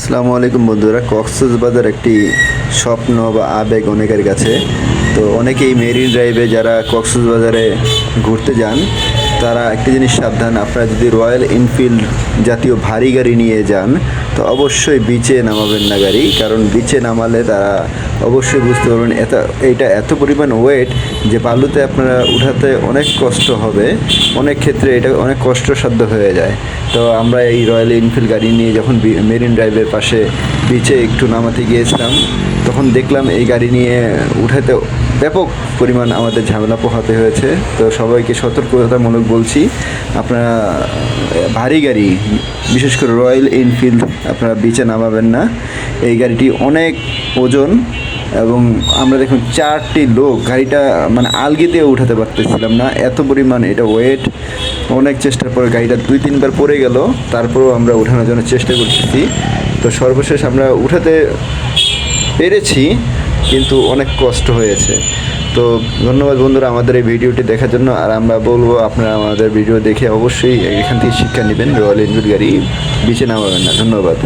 আসসালামু আলাইকুম বন্ধুরা। কক্সবাজার একটি স্বপ্ন বা আবেগ অনেকের কাছে। তো অনেকেই মেরিন ড্রাইভে যারা কক্সবাজারে ঘুরতে যান তারা একটা জিনিস সাবধান, আপনারা যদি রয়্যাল এনফিল্ড জাতীয় ভারী গাড়ি নিয়ে যান তো অবশ্যই বিচে নামাবেন না গাড়ি, কারণ বিচে নামালে তারা অবশ্যই বুঝতে পারবেন এইটা এত পরিমাণ ওয়েট যে বালুতে আপনারা উঠাতে অনেক কষ্ট হবে, অনেক ক্ষেত্রে এটা অনেক কষ্টসাধ্য হয়ে যায়। তো আমরা এই রয়্যাল এনফিল্ড গাড়ি নিয়ে যখন মেরিন ড্রাইভের পাশে বিচে একটু নামাতে গিয়েছিলাম তখন দেখলাম এই গাড়ি নিয়ে উঠাতে ব্যাপক পরিমাণ আমাদের ঝামেলা পোহাতে হয়েছে। তো সবাইকে সতর্কতামূলক বলছি, আপনারা ভারী গাড়ি বিশেষ করে রয়্যাল এনফিল্ড আপনারা বিচে নামাবেন না। এই গাড়িটি অনেক ওজন এবং আমরা দেখুন 4টি লোক গাড়িটা মানে আলগি দিয়ে উঠাতে পারতেছিলাম না, এত পরিমাণ এটা ওয়েট। অনেক চেষ্টার পরে গাড়িটা 2-3 বার পড়ে গেল, তারপরেও আমরা উঠানোর জন্য চেষ্টা করতেছি। তো সর্বশেষ আমরা উঠাতে পেরেছি, কিন্তু অনেক কষ্ট হয়েছে। তো ধন্যবাদ বন্ধুরা আমাদের এই ভিডিওটি দেখার জন্য। আর আমরা বলবো আপনারা আমাদের ভিডিও দেখে অবশ্যই এখান থেকে শিক্ষা নেবেন, রয়্যাল এনফিল্ড গাড়ি বিচে নামাবেন না। ধন্যবাদ।